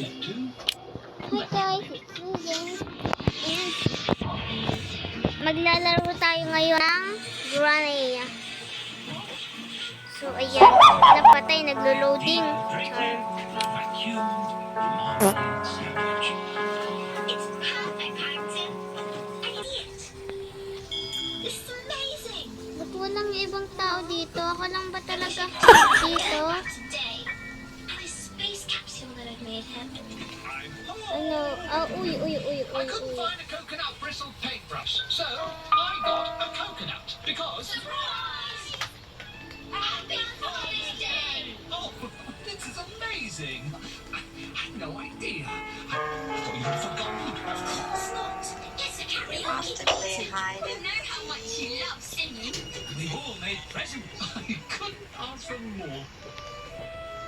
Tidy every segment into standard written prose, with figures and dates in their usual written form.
Hi guys, it's Susan. Ayan. Maglalaro tayo ngayon ng Granny. So ayan, napatay, naglo-loading. Char. Ba't walang ibang tao dito? Ako lang ba talaga dito? Ano? Uy. I couldn't find a coconut bristle paintbrush, so I got a coconut because. Happy Father's Day! Oh, this is amazing! I had no idea. I thought you had forgotten. Of course not. It's a karaoke party. You know how much you love singing. We all made presents. I couldn't ask for more.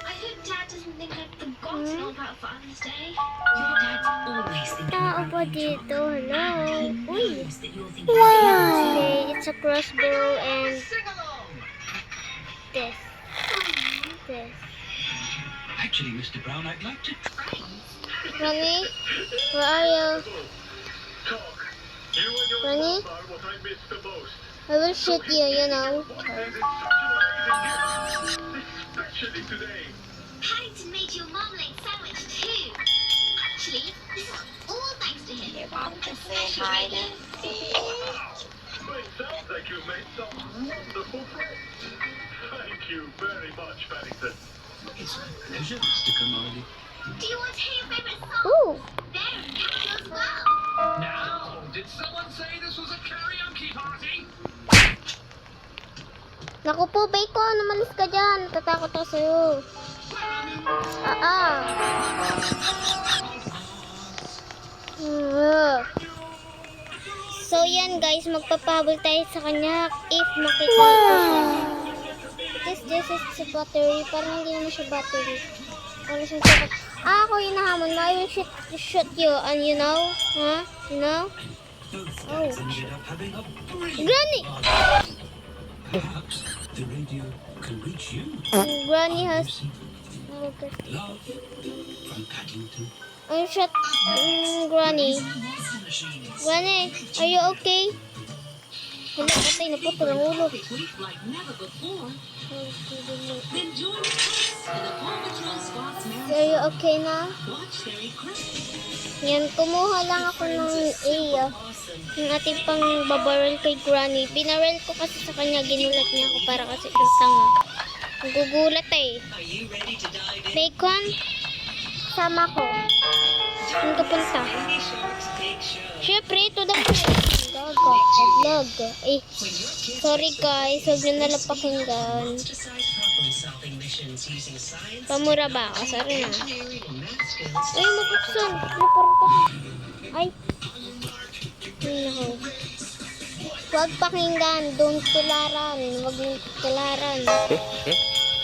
I hope Dad doesn't think I've forgotten all about Father's Day. Your dad's always thinking Tao about pa you. dito? Hello? He Uy! knows that you're thinking Okay, it's a crossbow and Sing along! this. Actually, Mr. Brown, I'd like to try. Ronnie? Where are you? Talk. You and your Ronnie? mom are what I miss the most. I will shoot you, you know. And it's such an amazing gift, especially today. Paddington made your marmalade sandwich too. Actually, this is all thanks to him. Special radio. Well, it sounds like you made some wonderful friends. Thank you very much, Paddington. It's my pleasure, Mr. Kamali. Do you want to hear your favorite song? Ooh! There, you as well. Now, did someone say this was a karaoke party? Naku po, Bacon! Umalis ka dyan! Natatakot ako sa'yo. So yan guys, magpapahabol tayo sa kanya if makikita ko siya. This is the battery. Parang hindi naman siya battery. Parang siyang sakot. Ako yung nahamon mo. I will shoot you. And you know? Huh? You know? Oh. Ended up having a brilliant Granny! Perhaps the radio can reach you. Granny has... See, Oh, God. love from Paddington. I shot Granny. Granny, are you okay? Hala, patay na po. Tulang ulo. Like never before. Then join us in the Paw Patrol Spots Are Marathon. you okay na? Watch their incredible, Yan, kumuha lang ako ng A. Yung ating pang babaril kay Granny. Binaril ko kasi sa kanya. Ginulat niya ako para kasi yung tanga. Nagugulat eh. Are you ready to dive in? Bacon, sama ko. Saan ka punta? Baby sharks, big show. Siyempre, ito daw po. Gaga, vlog. Eh, sorry guys. Huwag nyo nalang pakinggan. Monster-sized problem-solving missions using science, Pamura ba ako? Sorry na. engineering, and math skills. Ay, mabuksan. Naparang ko. Ay. Ay, nako. Huwag pakinggan. Don't tularan. Huwag yung tularan.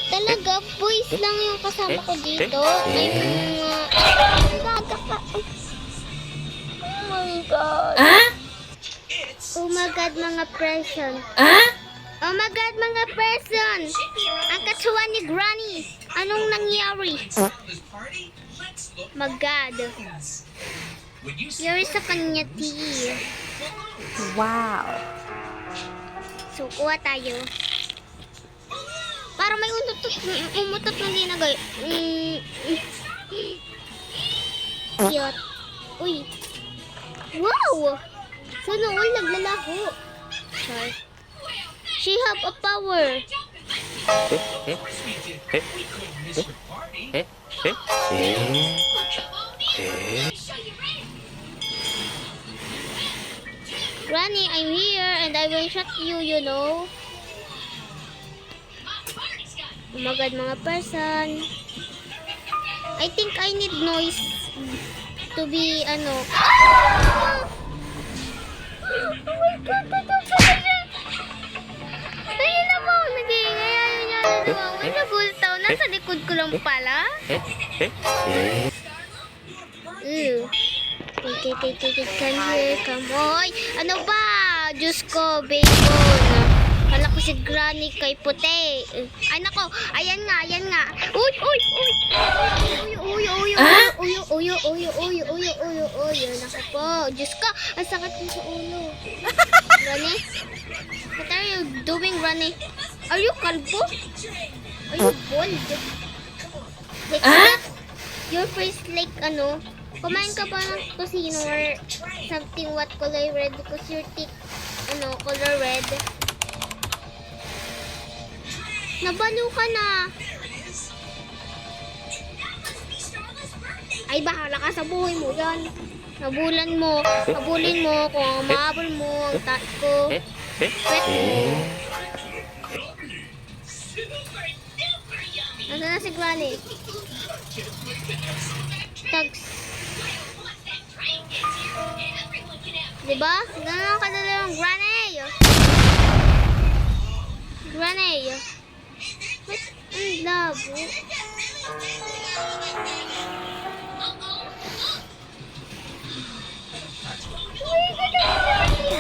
Talaga, boys lang yung kasama ko dito. Ay, mga... Gaga ka. Oh my God. Oh my God, mga person. Oh my God, mga person. Ang katsuwa ni Granny. Anong nangyari? This party? Let's look. My God. When you see Yari sa kanya, tea. Wow. So, kuha tayo. Para may umutot ng dinagay. Cute. Uy. Wow! Sana all naglalaho. Sorry. She have a power. we did, we couldn't miss your party. Granny, I'm here and I will shot you, you know. Oh my God, mga person. I think I need noise to be, ano. Ah! Oh my God, ito pala siya. Ayun na po, nag-iingay. Ayun niya na naman. May nagultaw. Nasa likod ko lang pala. Ew. Come here, come on. Ano ba? Diyos ko, bacon. Hala, Kilala ko si Granny kay puti. Ay nako, ayan nga. Uy. Nako po. Diyos ko, ang sakit ko sa ulo. Granny? What are you doing, Granny? Are you kalbo? Are you bald? Like that? Your face like ano? Kumain ka pa ng kusino or something what color red because your teeth color red. Nabalo ka na. Ay, bahala ka sa buhay mo yan. Habulin mo kung ang mahabol mo ang taas ko. Pwet mo. Nasaan na si Granny? Tags. Diba? Ganun kadali yung Granny. Ba't ang labo?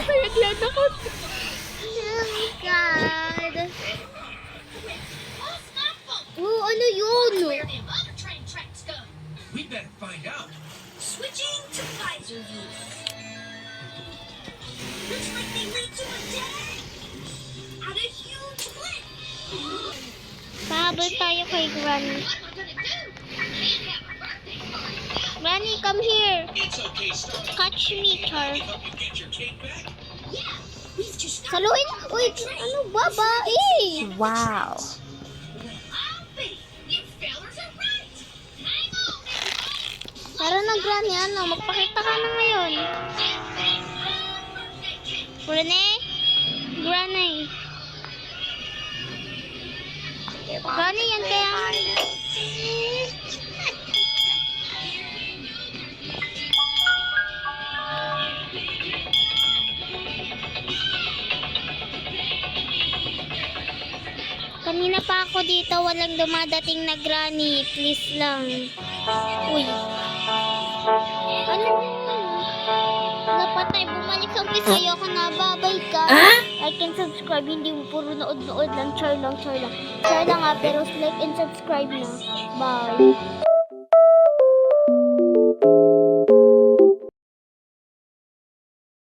Naglan ako. Oh my God. Oh, ano yun? Where the other train tracks go? We better find out. Switching to visor view. Looks like they lead to a dead end. At a huge cliff. Pahabol tayo kay Granny. What am I gonna do? Can't have a birthday party. Granny, come here. It's okay, Star. Catch me, Char. Help you get your cake back. Yeah, we've just Saluhin. Uy, ano babae? Wow. I'll be. You fellas are right. Hang on, everybody. Tara na, Granny. Magpakita ka na ngayon. Granny? Granny, yan kaya. Kanina pa ako dito, walang dumadating na Granny. Please lang. Uy. Ano yun? Napatay, bumalik ang pisayo ka na, babay ka. Like and subscribe, hindi mo puro nood lang, char lang. Char lang nga, pero like and subscribe na. Bye.